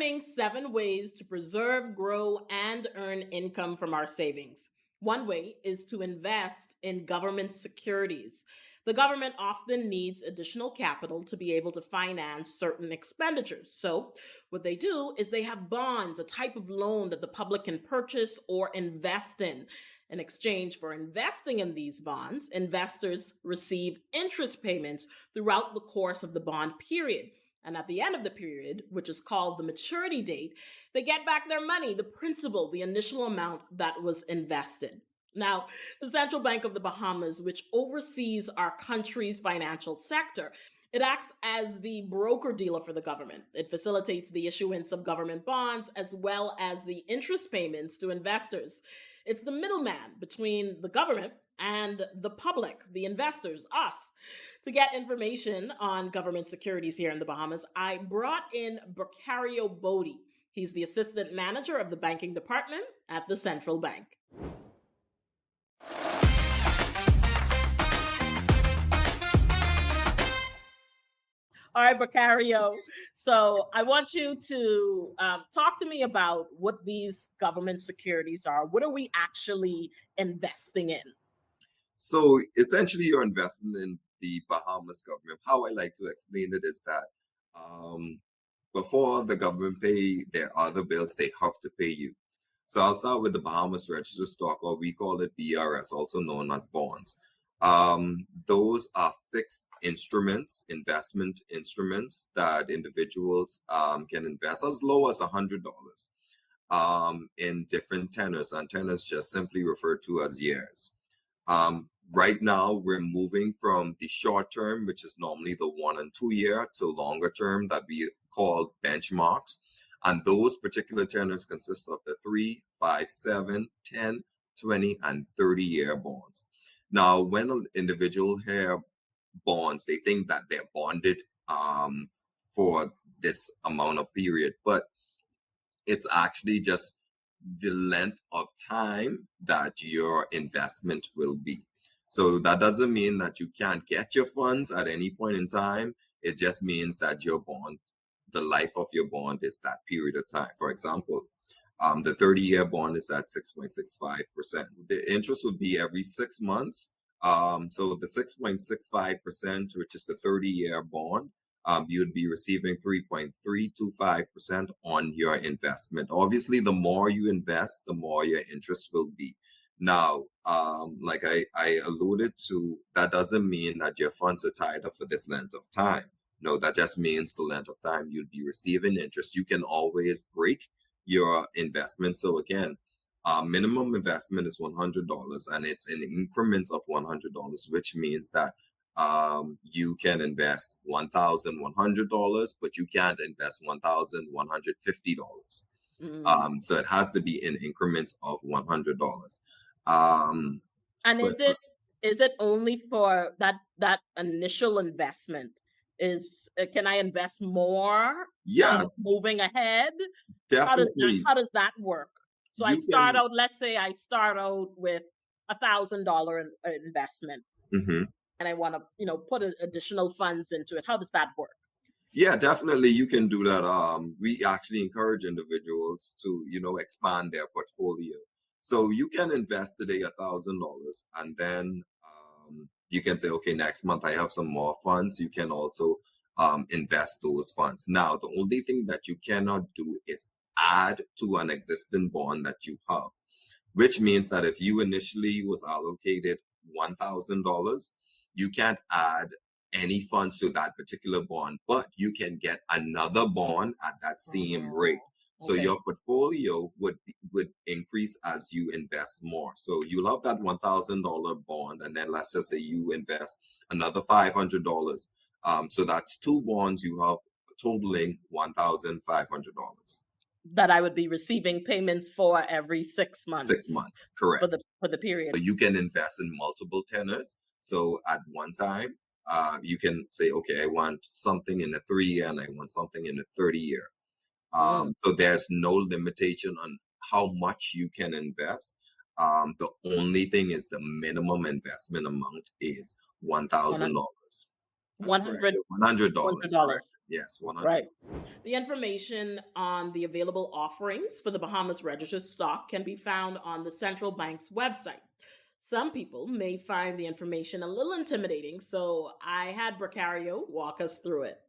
learning 7 ways to preserve, grow, and earn income from our savings. One way is to invest in government securities. The government often needs additional capital to be able to finance certain expenditures. So, what they do is they have bonds, a type of loan that the public can purchase or invest in. In exchange for investing in these bonds, investors receive interest payments throughout the course of the bond period. And at the end of the period, which is called the maturity date, they get back their money, the principal, the initial amount that was invested. Now, the Central Bank of the Bahamas, which oversees our country's financial sector, it acts as the broker dealer for the government. It facilitates the issuance of government bonds as well as the interest payments to investors. It's the middleman between the government and the public, the investors, us. To get information on government securities here in the Bahamas, I brought in Bercario Bodie. He's the assistant manager of the banking department at the Central Bank. All right, Bercario. So I want you to talk to me about what these government securities are. What are we actually investing in? So essentially, you're investing in the Bahamas government. How I like to explain it is that um, before the government pay their other bills, they have to pay you. So I'll start with the Bahamas Registered Stock, or we call it BRS, also known as bonds. Those are fixed instruments, investment instruments that individuals can invest as low as $100 in different tenors, and tenors just simply referred to as years. Right now, we're moving from the short term, which is normally the 1 and 2 year, to longer term that we call benchmarks. And those particular tenors consist of the 3, 5, 7, 10, 20, and 30-year bonds. Now, when an individual hear bonds, they think that they're bonded for this amount of period, but it's actually just the length of time that your investment will be. So that doesn't mean that you can't get your funds at any point in time. It just means that your bond, the life of your bond is that period of time. For example, the 30-year bond is at 6.65%. The interest would be every 6 months. So the 6.65%, which is the 30-year bond, you'd be receiving 3.325% on your investment. Obviously, the more you invest, the more your interest will be. Now, like I alluded to, that doesn't mean that your funds are tied up for this length of time. No, that just means the length of time you'll be receiving interest. You can always break your investment. So again, minimum investment is $100, and it's in increments of $100, which means that you can invest $1,100, but you can't invest $1,150. So it has to be in increments of $100. And is it only for that initial investment? Can I invest more? Yeah, Moving ahead. definitely. How does that work? So let's say I start out with $1,000 investment. Mm-hmm. And I want to, put additional funds into it. How does that work? Yeah, definitely you can do that. We actually encourage individuals to, expand their portfolio. So you can invest today $1,000, and then you can say, okay, next month I have some more funds. You can also invest those funds. Now, the only thing that you cannot do is add to an existing bond that you have, which means that if you initially was allocated $1,000, you can't add any funds to that particular bond, but you can get another bond at that same rate. So your portfolio would increase as you invest more. So you'll have that $1,000 bond, and then let's just say you invest another $500. So that's 2 bonds you have totaling $1,500. That I would be receiving payments for every 6 months. 6 months, correct. For the period. So you can invest in multiple tenors. So at one time, you can say, okay, I want something in a 3-year and I want something in a 30-year. So there's no limitation on how much you can invest. The only thing is the minimum investment amount is $1,000. Correct. $100. $100. Correct. Yes, 100. Right. The information on the available offerings for the Bahamas Registered Stock can be found on the central bank's website. Some people may find the information a little intimidating, so I had Bercario walk us through it.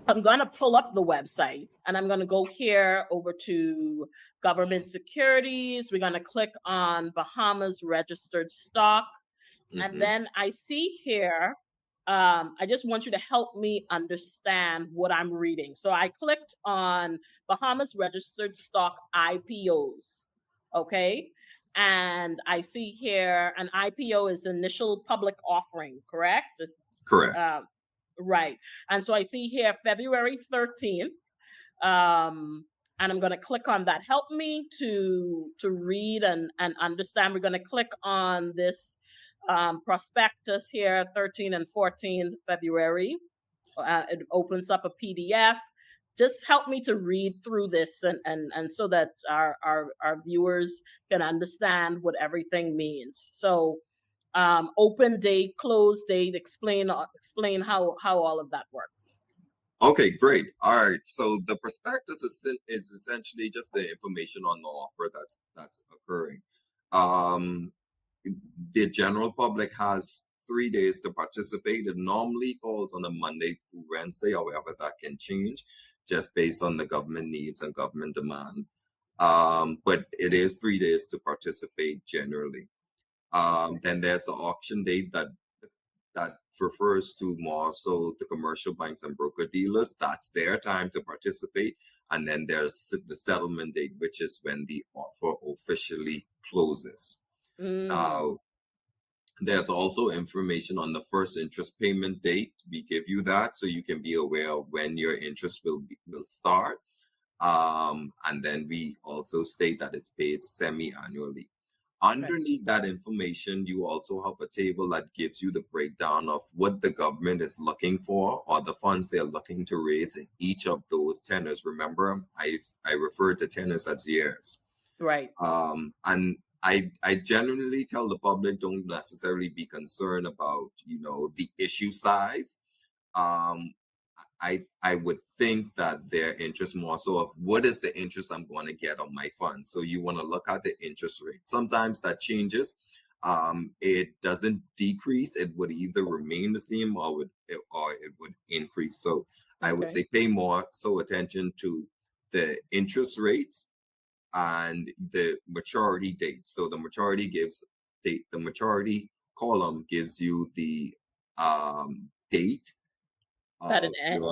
I'm going to pull up the website and I'm going to go here over to government securities. We're going to click on Bahamas Registered Stock. And then I see here, I just want you to help me understand what I'm reading. So I clicked on Bahamas Registered Stock IPOs. Okay. And I see here an IPO is initial public offering, correct? Correct. Right. And so I see here February 13th. And I'm going to click on that. Help me to read and understand. We're going to click on this prospectus here, 13 and 14 February. It opens up a PDF. Just help me to read through this and so that our viewers can understand what everything means. So open date, close date, explain how all of that works. Okay, great. All right. So the prospectus is essentially just the information on the offer that's occurring. The general public has 3 days to participate. It normally falls on a Monday through Wednesday. However, that can change just based on the government needs and government demand. But it is 3 days to participate generally. Then there's the auction date that refers to more so the commercial banks and broker dealers. That's their time to participate. And then there's the settlement date, which is when the offer officially closes. Now, there's also information on the first interest payment date. We give you that so you can be aware of when your interest will start. And then we also state that it's paid semi-annually. Underneath that information, you also have a table that gives you the breakdown of what the government is looking for or the funds they're looking to raise in each of those tenors. Remember, I refer to tenors as years. Right. And I generally tell the public don't necessarily be concerned about, the issue size. I would think that their interest more so of what is the interest I'm going to get on my funds. So you want to look at the interest rate. Sometimes that changes. It doesn't decrease. It would either remain the same or it would increase. So I would say pay more so attention to the interest rates and the maturity date. So the maturity the maturity column gives you the date that it ends.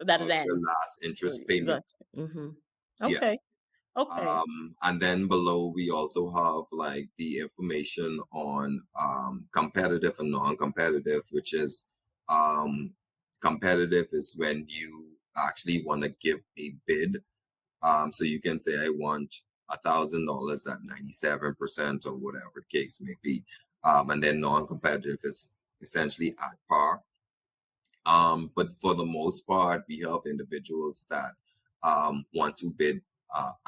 That it ends. Your last interest payment. Okay. Yes. Okay. And then below we also have like the information on competitive and non-competitive, which is competitive is when you actually want to give a bid. So you can say I want $1,000 at 97% or whatever the case may be. And then non-competitive is essentially at par. But for the most part, we have individuals that want to bid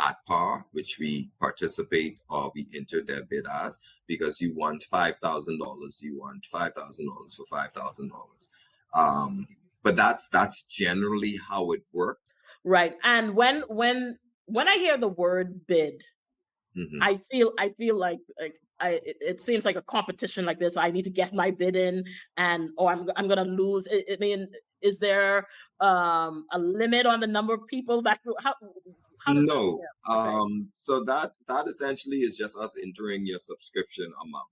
at par, which we participate or we enter their bid as, because you want $5,000, you want $5,000 for $5,000. But that's generally how it works. Right. And when I hear the word bid, I feel like it seems like a competition like this. So I need to get my bid in, or I'm going to lose. I mean, is there a limit on the number of people that how does no? So that essentially is just us entering your subscription amount.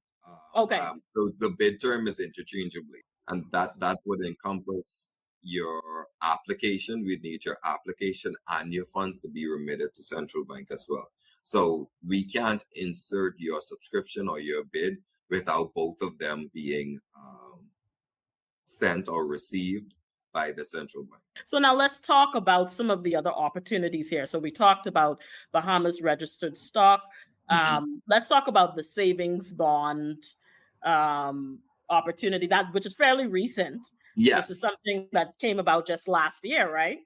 So the bid term is interchangeably, and that would encompass your application. We need your application and your funds to be remitted to central bank as well. So we can't insert your subscription or your bid without both of them being sent or received by the central bank. So now let's talk about some of the other opportunities here. So we talked about Bahamas Registered Stock. Let's talk about the Savings Bond opportunity, which is fairly recent. Yes. This is something that came about just last year, right?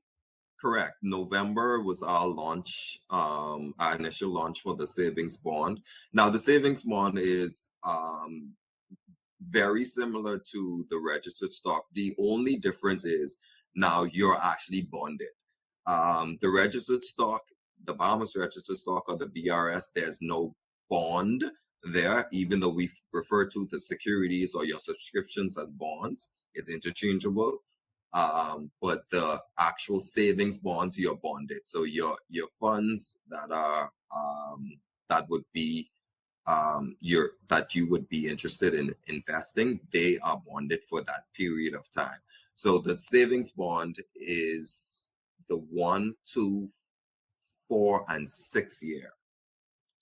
Correct. November was our launch, our initial launch for the Savings Bond. Now, the Savings Bond is very similar to the registered stock. The only difference is now you're actually bonded. The registered stock, the Bahamas Registered Stock or the BRS, there's no bond there, even though we refer to the securities or your subscriptions as bonds. It's interchangeable. But the actual savings bonds, you're bonded. So your funds that are that would be that you would be interested in investing, they are bonded for that period of time. So the savings bond is the 1, 2, 4, and 6 year.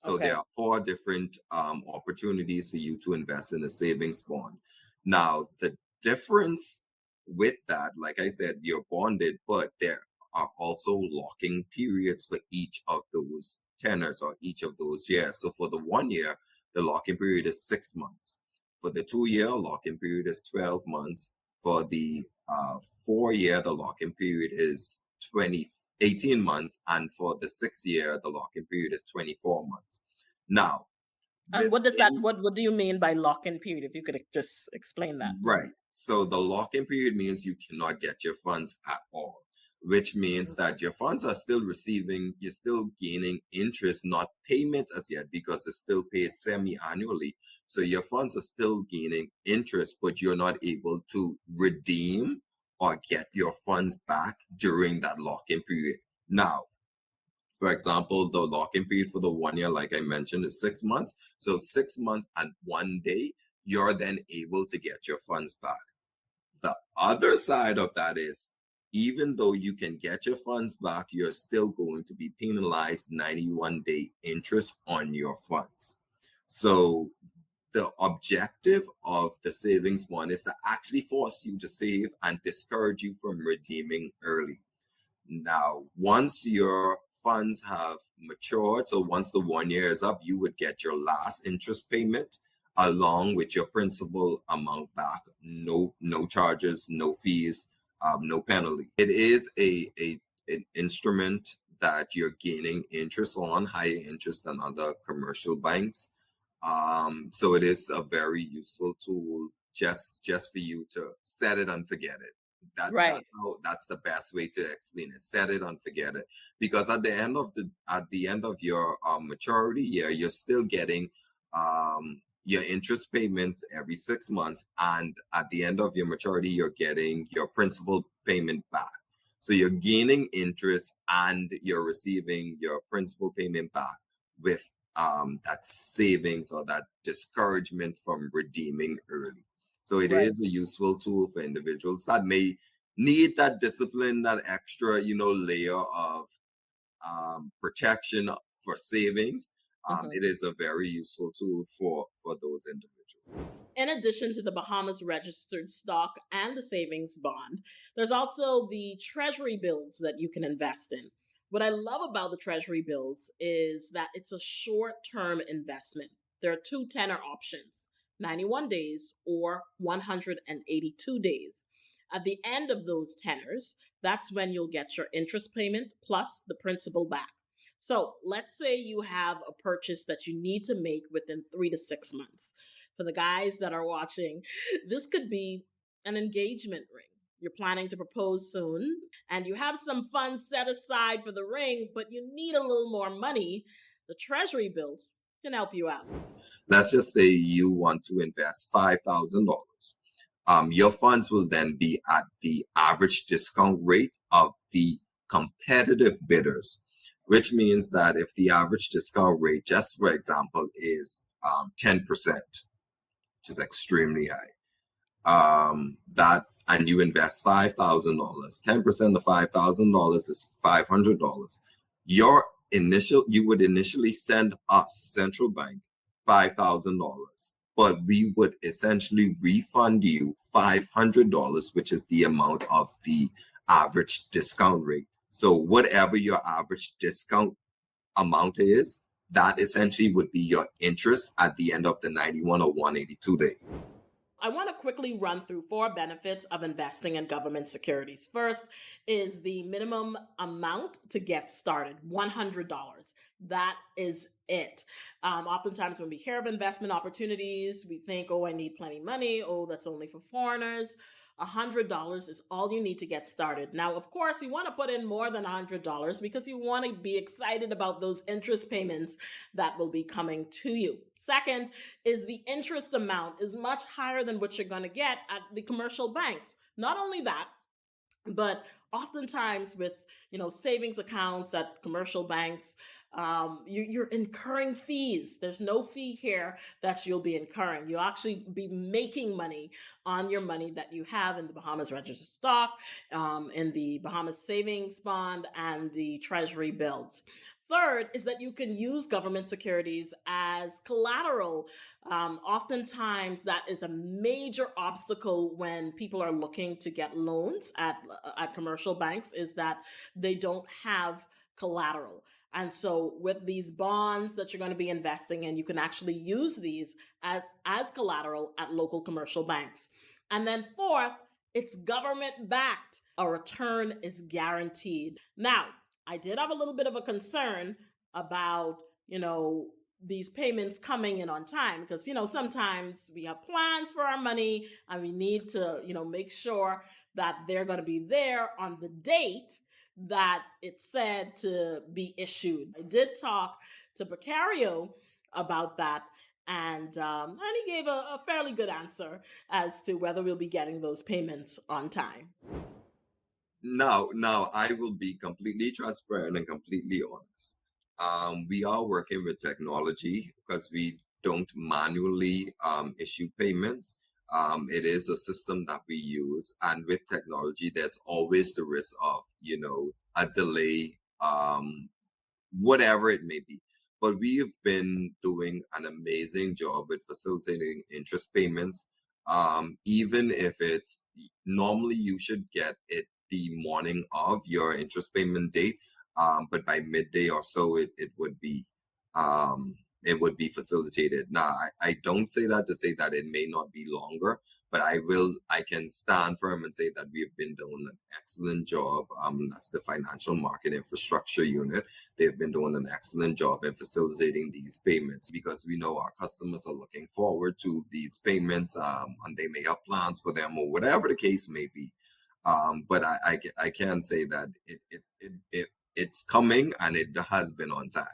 So Okay. there are 4 different opportunities for you to invest in a savings bond. Now, the difference with that, like I said, you're bonded, but there are also locking periods for each of those tenors or each of those years. So for the 1 year, the locking period is 6 months. For the 2 year, locking period is 12 months. For the 4 year, the locking period is 18 months, and for the 6 year, the locking period is 24 months. Now, And what does that? What do you mean by lock-in period? If you could just explain that. right. So the lock-in period means you cannot get your funds at all, which means that your funds are still receiving, you're still gaining interest, not payment as yet, because it's still paid semi-annually. So your funds are still gaining interest, but you're not able to redeem or get your funds back during that lock-in period. Now, for example, the lock-in period for the 1 year, like I mentioned, is 6 months. So 6 months and 1 day, you're then able to get your funds back. The other side of that is, even though you can get your funds back, you're still going to be penalized 91-day interest on your funds. So the objective of the savings bond is to actually force you to save and discourage you from redeeming early. Now, once your funds have matured, so once the 1 year is up, you would get your last interest payment along with your principal amount back. No charges, no fees, no penalty. It is an instrument that you're gaining interest on, higher interest than other commercial banks. So it is a very useful tool just for you to set it and forget it. Right. That's the best way to explain it. Set it and forget it, because at the end of your maturity year, you're still getting your interest payment every 6 months, and at the end of your maturity, you're getting your principal payment back. So you're gaining interest and you're receiving your principal payment back with that savings or that discouragement from redeeming early. So it is a useful tool for individuals that may need that discipline, that extra, layer of protection for savings. It is a very useful tool for those individuals. In addition to the Bahamas Registered Stock and the Savings Bond, there's also the Treasury Bills that you can invest in. What I love about the Treasury Bills is that it's a short-term investment. There are 2 tenor options, 91 days or 182 days. At the end of those tenors, that's when you'll get your interest payment plus the principal back. So let's say you have a purchase that you need to make within 3 to 6 months. For the guys that are watching, this could be an engagement ring. You're planning to propose soon, and you have some funds set aside for the ring, but you need a little more money. The Treasury Bills can help you out. Let's just say you want to invest $5,000. Your funds will then be at the average discount rate of the competitive bidders, which means that if the average discount rate, just for example, is 10%, which is extremely high, and you invest $5,000, 10% of $5,000 is $500. You would initially send us, central bank, $5,000, but we would essentially refund you $500, which is the amount of the average discount rate. So whatever your average discount amount is, that essentially would be your interest at the end of the 91 or 182 day. I want to quickly run through 4 benefits of investing in government securities. First is the minimum amount to get started, $100. That is it. Oftentimes, when we hear of investment opportunities, we think, oh, I need plenty of money. Oh, that's only for foreigners. $100 is all you need to get started. Now, of course, you want to put in more than $100 because you want to be excited about those interest payments that will be coming to you. Second is the interest amount is much higher than what you're going to get at the commercial banks. Not only that, but oftentimes with savings accounts at commercial banks, you're incurring fees. There's no fee here that you'll be incurring. You'll actually be making money on your money that you have in the Bahamas Registered Stock, in the Bahamas Savings Bond, and the Treasury Bills. Third is that you can use government securities as collateral. Oftentimes, that is a major obstacle when people are looking to get loans at commercial banks, is that they don't have collateral. And so, with these bonds that you're going to be investing in, you can actually use these as collateral at local commercial banks. And then, fourth, it's government backed. A return is guaranteed. Now, I did have a little bit of a concern about, these payments coming in on time, because sometimes we have plans for our money and we need to make sure that they're going to be there on the date that it's said to be issued. I did talk to Bercario about that, and he gave a fairly good answer as to whether we'll be getting those payments on time. Now, I will be completely transparent and completely honest. We are working with technology because we don't manually issue payments. It is a system that we use, and with technology, there's always the risk of, a delay, whatever it may be. But we have been doing an amazing job with facilitating interest payments. Even if it's normally you should get it the morning of your interest payment date, but by midday or so it would be facilitated. Now, I don't say that to say that it may not be longer, but I can stand firm and say that we have been doing an excellent job. That's the Financial Market Infrastructure Unit. They've been doing an excellent job in facilitating these payments, because we know our customers are looking forward to these payments, and they may have plans for them or whatever the case may be. But I can say that it's coming, and it has been on time.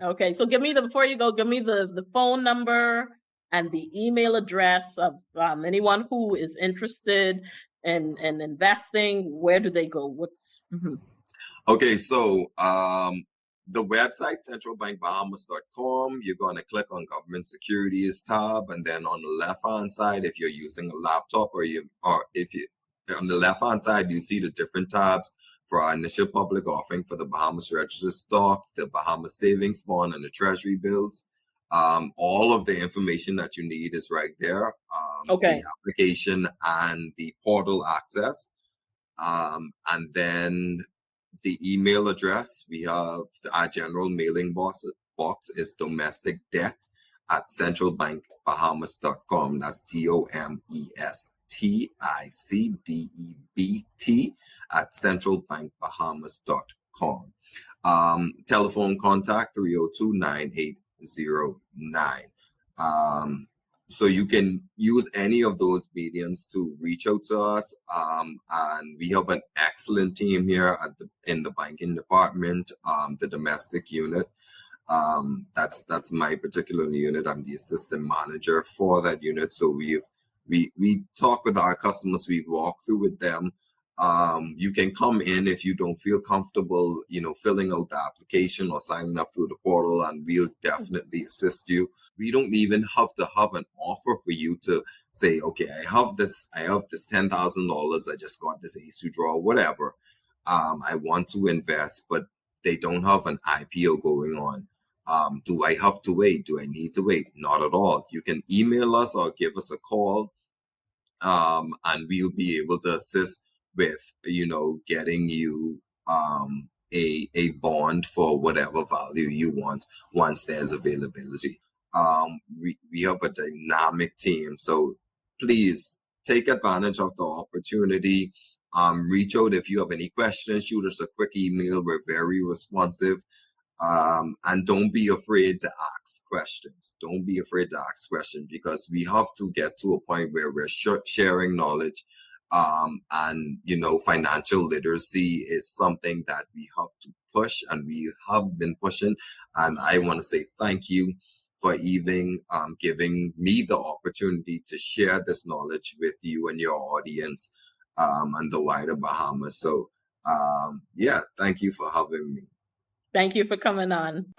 Okay, so before you go, give me the phone number and the email address of anyone who is interested in investing. Where do they go? Okay, so the website, centralbankbahamas.com, you're going to click on Government Securities tab, and then on the left-hand side, if you're using a laptop, or if you on the left-hand side, you see the different tabs for our initial public offering for the Bahamas Registered Stock, the Bahamas Savings Bond, and the Treasury Bills. All of the information that you need is right there. Okay. The application and the portal access. And then the email address, we have our general mailing box is domesticdebt@centralbankbahamas.com. That's domesticdebt@centralbankbahamas.com. Telephone contact 302-9809. So you can use any of those mediums to reach out to us. And we have an excellent team here in the banking department, the domestic unit. That's my particular unit. I'm the assistant manager for that unit. So we talk with our customers, we walk through with them. You can come in if you don't feel comfortable, filling out the application or signing up through the portal, and we'll definitely assist you. We don't even have to have an offer for you to say, okay, I have this $10,000. I just got this ASU draw, whatever. I want to invest, but they don't have an IPO going on. Do I have to wait? Do I need to wait? Not at all. You can email us or give us a call, and we'll be able to assist with, getting you a bond for whatever value you want once there's availability. We have a dynamic team. So please take advantage of the opportunity. Reach out if you have any questions. Shoot us a quick email. We're very responsive. And don't be afraid to ask questions. Don't be afraid to ask questions, because we have to get to a point where we're sharing knowledge. And, financial literacy is something that we have to push, and we have been pushing. And I want to say thank you for even giving me the opportunity to share this knowledge with you and your audience, and the wider Bahamas. So, yeah, thank you for having me. Thank you for coming on.